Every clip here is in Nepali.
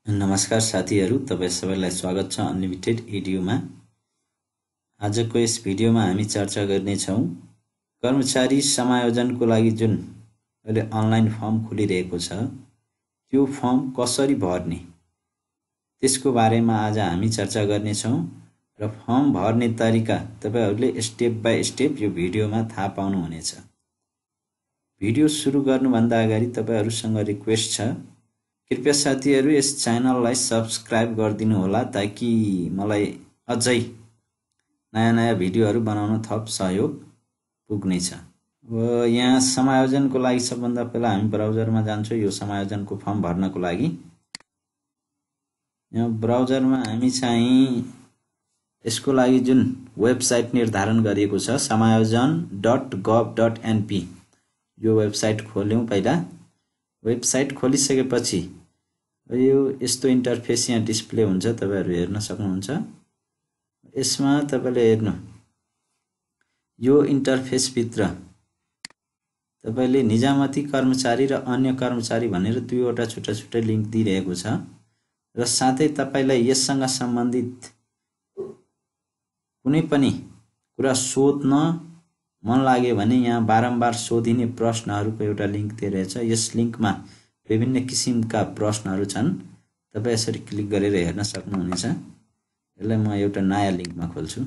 नमस्कार साथीहरु, तपाई सबैलाई स्वागत छ अनलिमिटेड एडुमा। आजको यस भिडियोमा हामी चर्चा गर्ने छौं कर्मचारी समायोजनको लागि जुन अहिले अनलाइन फर्म खुलिरहेको छ त्यो फर्म कसरी भर्ने त्यसको बारेमा आज हामी चर्चा गर्ने छौं र फर्म भर्ने तरिका तपाईहरुले स्टेप बाइ स्टेप यो भिडियोमा थाहा पाउनु हुनेछ। भिडियो सुरु गर्नुभन्दा अगाडि तपाईहरुसँग रिक्वेस्ट छ, कृपया साथीहरु यस च्यानललाई सब्स्क्राइब गरिदिनु होला ताकि मलाई अझै नयाँ भिडियोहरु बनाउन थप सहयोग पुग्नेछ। यहाँ समायोजनको लागि सबभन्दा पहिला हामी ब्राउजरमा जान्छौं। यो समायोजनको फर्म भर्नको लागि यहाँ ब्राउजरमा हामी चाहिँ यसको लागि जुन वेबसाइट निर्धारण गरिएको छ समायोजन.gov.np यो वेबसाइट खोल्यौं। पहिला वेबसाइट खोलिसकेपछि यो यस्तो इन्टरफेस यहाँ डिस्प्ले हुन्छ, तपाईहरु हेर्न सक्नुहुन्छ। यसमा तपाईले हेर्नु यो इन्टरफेस भित्र तपाईले निजामती कर्मचारी र अन्य कर्मचारी भनेर दुईवटा छुट्टा लिंक दिइरहेको छ र साथै तपाईलाई यससँग सम्बन्धित कुनै पनि कुरा सोध्न मन लाग्यो भने यहाँ बारम्बार सोधिने प्रश्नहरुको एउटा लिंक दिइरहेछ। यस लिंकमा विभिन्न किसिमका प्रश्नहरु छन्, तपाई यसरी क्लिक गरेर हेर्न सक्नुहुनेछ। यसलाई म एउटा नयाँ लिंकमा खोल्छु।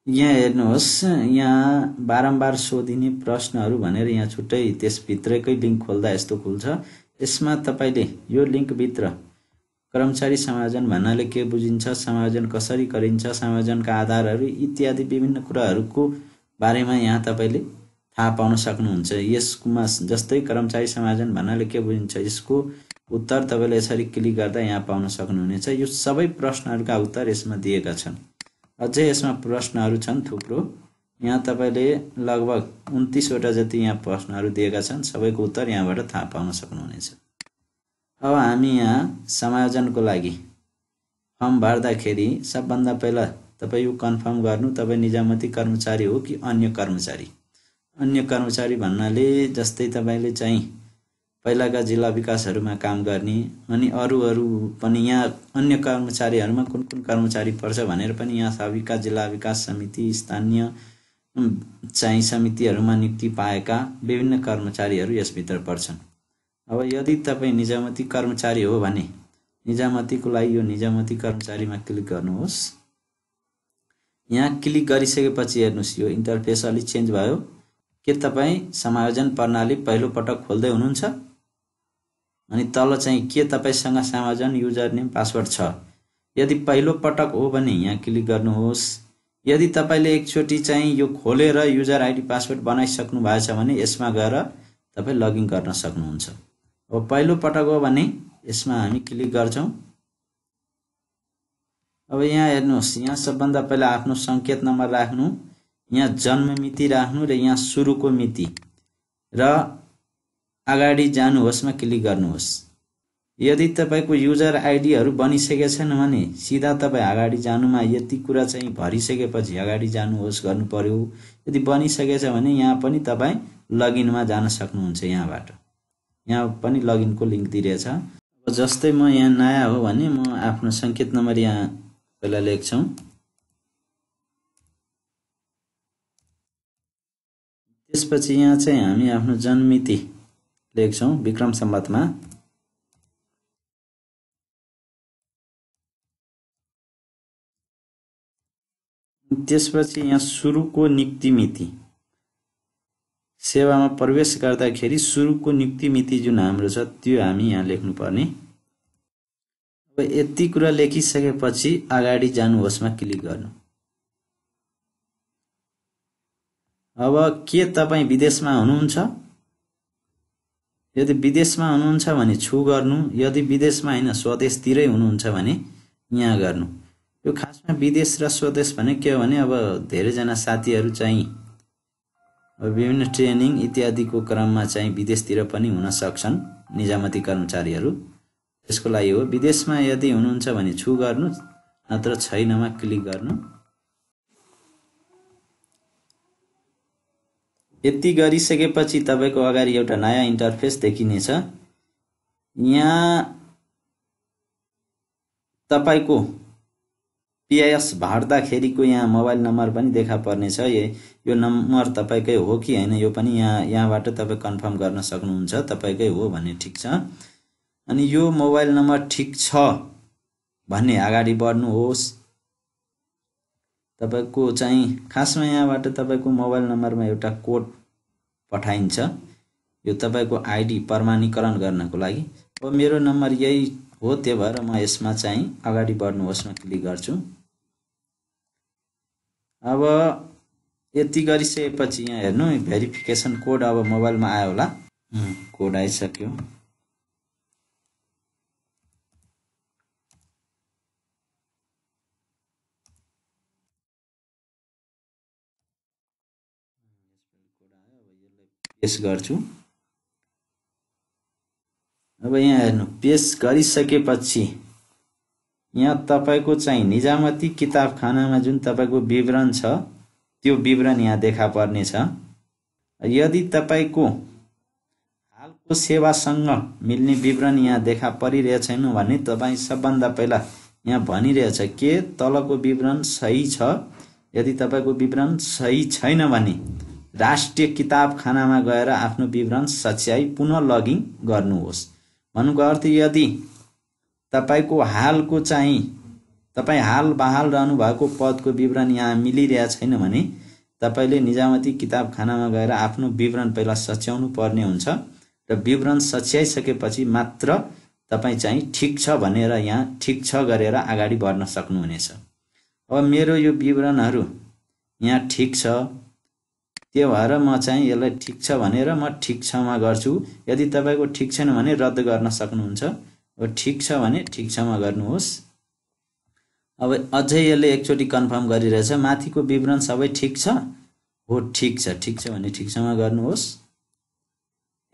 यहाँ हेर्नुहोस्, यहाँ बारम्बार सोधिने प्रश्नहरु भनेर यहाँ छुट्टै त्यस भित्रकै लिंक खोल्दा यस्तो खुल्छ। यसमा तपाईले यो लिंक भित्र कर्मचारी समायोजन भन्नाले के बुझिन्छ, समायोजन कसरी गरिन्छ, समायोजनका आधारहरु इत्यादि विभिन्न कुराहरुको बारेमा यहाँ तपाईले थाहा पाउन सक्नुहुन्छ। यसमा जस्तै कर्मचारी समायोजन भन्नाले के बुझिन्छ यसको उत्तर तपाईले यसरी क्लिक गर्दा यहाँ पाउन सक्नुहुनेछ। यो सबै प्रश्नहरुका उत्तर यसमा दिएका छन्। अझै यसमा प्रश्नहरु छन् थुप्रो। यहाँ तपाईले लगभग 29 वटा जति यहाँ प्रश्नहरु दिएका छन्। सबैको उत्तर यहाँबाट थाहा पाउन सक्नुहुनेछ। अब हामी यहाँ समायोजनको लागि फर्म भर्दाखेरि सबभन्दा पहिला तपाई यो कन्फर्म गर्नु तपाई निजामती कर्मचारी हो कि अन्य कर्मचारी। अन्य कर्मचारी भन्नाले जस्तै तपाईले चाहिँ पहिलाका जिल्ला विकासहरुमा काम गर्ने अनि अरु पनि यहाँ अन्य कर्मचारीहरुमा कुन कर्मचारी पर्छ भनेर पनि यहाँ सबिका जिल्ला विकास समिति स्थानीय चाहिँ समितिहरुमा नियुक्ति पाएका विभिन्न कर्मचारीहरु यसभित्र पर्छन्। अब यदि तपाई निजामती कर्मचारी हो भने निजामतीको लागि यो निजामती कर्मचारीमा क्लिक गर्नुहोस्। यहाँ क्लिक गरिसकेपछि हेर्नुस् यो इन्टरफेस अलि चेन्ज भयो। के तपाई समायोजन प्रणाली पहिलो पटक खोल्दै हुनुहुन्छ? अनि तल चाहिँ के तपाईसँग समायोजन युजर नेम पासवर्ड छ? यदि पहिलो पटक हो भने यहाँ क्लिक गर्नुहोस्। यदि तपाईले एकचोटी चाहिँ यो खोलेर युजर आइडी पासवर्ड बनाइसक्नु भएछ भने यसमा गएर तपाई लगइन गर्न सक्नुहुन्छ। अब पहिलो पटक हो भने यसमा हामी क्लिक गर्छौं। अब यहाँ हेर्नुहोस्, यहाँ सबभन्दा पहिला आफ्नो संकेत नम्बर राख्नु, यहाँ जन्म मिति राख्नु र यहाँ सुरुको मिति र अगाडि जानुहोस्मा क्लिक गर्नुहोस्। यदि तपाईको युजर आइडीहरु बनिसकेका छन् भने सिधा तपाई अगाडि जानुमा यति कुरा चाहिँ भरिसकेपछि अगाडि जानुहोस् गर्नु पर्यो। यदि बनिसकेछ भने यहाँ पनि तपाई लगइनमा जान सक्नुहुन्छ। यहाँबाट यहाँ पनि लगइनको लिंक दिइरहेछ। अब जस्तै म यहाँ नयाँ हो भने म आफ्नो संकेत नम्बर यहाँ पहिला लेख्छौं। त्यसपछि यहाँ चाहिँ हामी आफ्नो जन्म मिति लेख्छौं विक्रम सम्वतमा। त्यसपछि यहाँ सुरुको नियुक्ति मिति, सेवामा प्रवेश गर्दाखेरि सुरुको नियुक्ति मिति जुन हाम्रो छ त्यो हामी यहाँ लेख्नु पर्ने। अब यति कुरा लेखिसकेपछि अगाडि जानुहोस्मा क्लिक गर्नु। अब के तपाई विदेशमा हुनुहुन्छ? यदि विदेशमा हुनुहुन्छ भने छु गर्नु, यदि विदेशमा हैन स्वदेशतिरै हुनुहुन्छ भने यहाँ गर्नु। यो खासमा विदेश र स्वदेश भने के हो भने अब धेरै जना साथीहरु चाहिँ विभिन्न ट्रेनिङ इत्यादिको क्रममा चाहिँ विदेशतिर पनि हुन सक्छन् निजामती कर्मचारीहरु। त्यसको लागि हो। विदेशमा यदि हुनुहुन्छ भने छु गर्नु, नत्र छैनमा क्लिक गर्नु। यति गरिसकेपछि तपाईको अगाडि एउटा नयाँ इन्टरफेस देखिनेछ। यहाँ तपाईको पिआइएस भर्दाखेरिको यहाँ मोबाइल नम्बर पनि देखा पर्नेछ। यो नम्बर तपाईकै हो कि हैन यो पनि यहाँबाट तपाई कन्फर्म गर्न सक्नुहुन्छ तपाईकै हो भन्ने। ठीक छ। अनि यो मोबाइल नम्बर ठीक छ भन्ने अगाडि बढ्नुहोस्। तपाईको चाहिँ खासमा यहाँबाट तपाईको मोबाइल नम्बरमा एउटा कोड पठाइन्छ यो तपाईको आइडी प्रमाणीकरण गर्नको लागि। अब मेरो नम्बर यही हो त्यही भएर म यसमा चाहिँ अगाडि बढ्नुहोस्मा क्लिक गर्छु। अब यति गरिसकेपछि यहाँ हेर्नु भेरिफिकेसन कोड अब मोबाइलमा आयो होला। कोड आइसक्यो। पेस्ट गर्छु। अब यहाँ हेर्नु पेस्ट गरिसकेपछि यहाँ तपाईको चाहिँ निजामती किताबखानामा जुन तपाईको विवरण छ त्यो विवरण यहाँ देखा पर्ने छ। यदि तपाईको हालको सेवासँग मिल्ने विवरण यहाँ देखा परिरहेछ छैन भने तपाई सबभन्दा पहिला यहाँ भनिरहेछ के तलको विवरण सही छ। यदि तपाईको विवरण सही छैन भने राष्ट्रिय किताबखानामा गएर आफ्नो विवरण सच्याई पुनः लगइन गर्नुहोस्। भन्नुको अर्थ यदि तपाईको हालको चाहिँ तपाई हाल बहाल रहनु भएको पदको विवरण यहाँ मिलिरहेछ छैन भने तपाईले निजामती किताबखानामा गएर आफ्नो विवरण पहिला सच्याउनु पर्ने हुन्छ र विवरण सच्याइसकेपछि मात्र तपाई चाहिँ ठीक छ भनेर यहाँ ठीक छ गरेर अगाडि बढ्न सक्नुहुनेछ। अब मेरो यो विवरणहरु यहाँ ठीक छ त्यो भएर म चाहिँ यसलाई ठीक छ भनेर म ठीक छमा गर्छु। यदि तपाईको ठीक छैन भने रद्द गर्न सक्नुहुन्छ। अब ठीक छ भने ठीक छमा गर्नुहोस्। अब अझै यसले एकचोटी कन्फर्म गरिरहेछ माथिको विवरण सबै ठीक छ हो। ठीक छ भने ठीक छमा गर्नुहोस्।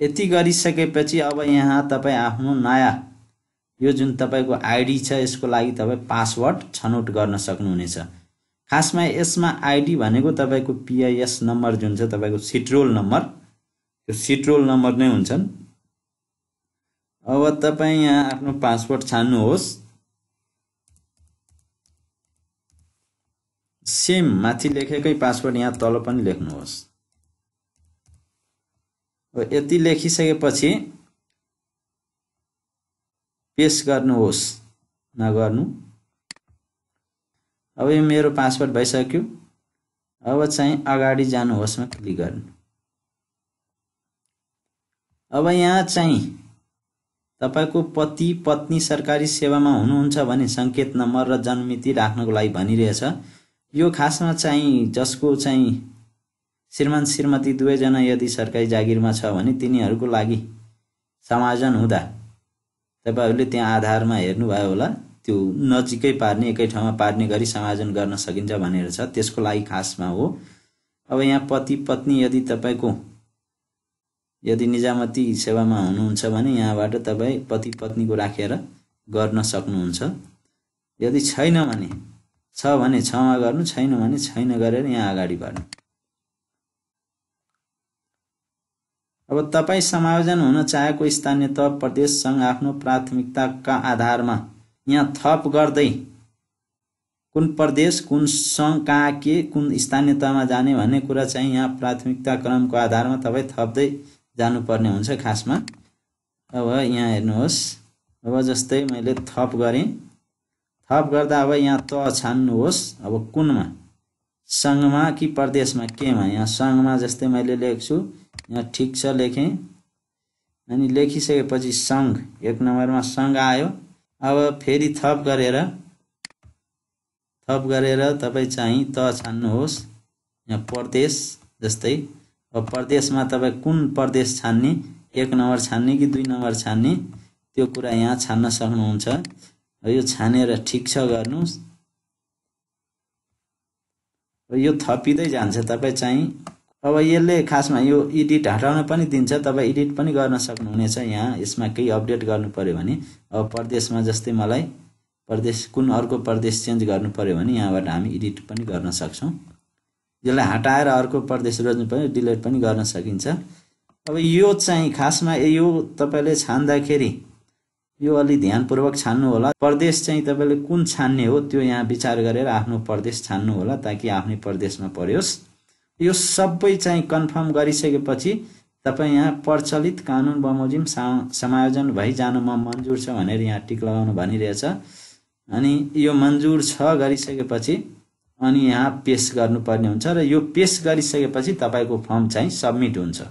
यति गरिसकेपछि अब यहाँ तपाई आफ्नो नयाँ यो जुन तपाईको आइडी छ यसको लागि तपाई पासवर्ड छनौट गर्न सक्नुहुनेछ। खासमा यसमा आइडी भनेको तपाईको पिआइएस नम्बर जुन छ तपाईको सिटरोल नम्बर त्यो सिटरोल नम्बर नै हुन्छन्। अब तपाई यहाँ आफ्नो पासवर्ड छान्नुहोस्। सेम माथि लेखेकै पासवर्ड यहाँ तल पनि लेख्नुहोस्। अब यति लेखिसकेपछि पेस्ट गर्नुहोस् नगर्नु। अब यो मेरो पासवर्ड भइसक्यो। अब चाहिँ अगाडि जानुहोस्मा क्लिक गर्नु। अब यहाँ चाहिँ तपाईको पति पत्नी सरकारी सेवामा हुनुहुन्छ भने संकेत नम्बर र जन्ममिति राख्नको लागि भनिरहेछ। यो खासमा चाहिँ जसको चाहिँ श्रीमान श्रीमती दुवैजना यदि सरकारी जागिरमा छ भने तिनीहरूको लागि समायोजन हुँदा तपाईहरुले त्यहाँ आधारमा हेर्नुभयो होला त्यो नजिकै पार्ने एकै ठाउँमा पार्ने गरी समायोजन गर्न सकिन्छ भनेर छ त्यसको लागि खासमा हो। अब यहाँ पति पत्नी यदि तपाईको यदि निजामती सेवामा हुनुहुन्छ भने यहाँबाट तपाई पति पत्नीको राखेर गर्न सक्नुहुन्छ। यदि छैन भने छ भने छमा गर्नु छैन भने छैन गरेर यहाँ अगाडि बढ्नु। अब तपाई समायोजन हुन चाहेको स्थानीय तह प्रदेशसँग आफ्नो प्राथमिकताका आधारमा यहाँ थप गर्दै कुन प्रदेश कुन संघ कहाँ के कुन स्थानीय तहमा जाने भन्ने कुरा चाहिँ यहाँ प्राथमिकता क्रमको आधारमा तपाई थप्दै जानुपर्ने हुन्छ खासमा। अब यहाँ हेर्नुहोस् अब जस्तै मैले थप गरेँ। थप गर्दा अब यहाँ तह छान्नुहोस्। अब कुनमा संघमा कि प्रदेशमा केमा यहाँ संघमा जस्तै मैले लेख्छु यहाँ ठीक छ लेखेँ। अनि लेखिसकेपछि संघ एक नम्बरमा संघ आयो। अब फेरि थप गरेर तपाई चाहिँ तह छान्नुहोस्। यहाँ प्रदेश जस्तै अब प्रदेशमा तपाई कुन प्रदेश छान्ने एक नम्बर छान्ने कि दुई नम्बर छान्ने त्यो कुरा यहाँ छान्न सक्नुहुन्छ। यो छानेर ठीक छ गर्नुस्। यो थपिँदै जान्छ तपाई चाहिँ। अब यसले खासमा यो एडिट हटाउन पनि दिन्छ तपाई एडिट पनि गर्न सक्नुहुनेछ। यहाँ यसमा केही अपडेट गर्नु पर्यो भने अब प्रदेशमा जस्तै मलाई प्रदेश कुन अर्को प्रदेश चेन्ज गर्नु पर्यो भने यहाँबाट हामी एडिट पनि गर्न सक्छौं। यसलाई हटाएर अर्को प्रदेश रोज्नु पर्यो डिलिट पनि गर्न सकिन्छ। अब यो चाहिँ खासमा यो तपाईले छान्दाखेरि यो अलि ध्यानपूर्वक छान्नु होला। प्रदेश चाहिँ तपाईले कुन छान्ने हो त्यो यहाँ विचार गरेर आफ्नो प्रदेश छान्नु होला ताकि आफ्नै प्रदेशमा पर्योस्। यो सबै चाहिँ कन्फर्म गरिसकेपछि तपाई यहाँ प्रचलित कानुन बमोजिम समायोजन भई जानमा मन्जुर छ भनेर यहाँ टिक लगाउनु भनिरहेछ। अनि यो मन्जुर छ गरिसकेपछि अनि यहाँ पेश गर्नुपर्ने हुन्छ र यो पेश गरिसकेपछि तपाईको फर्म चाहिँ सबमिट हुन्छ।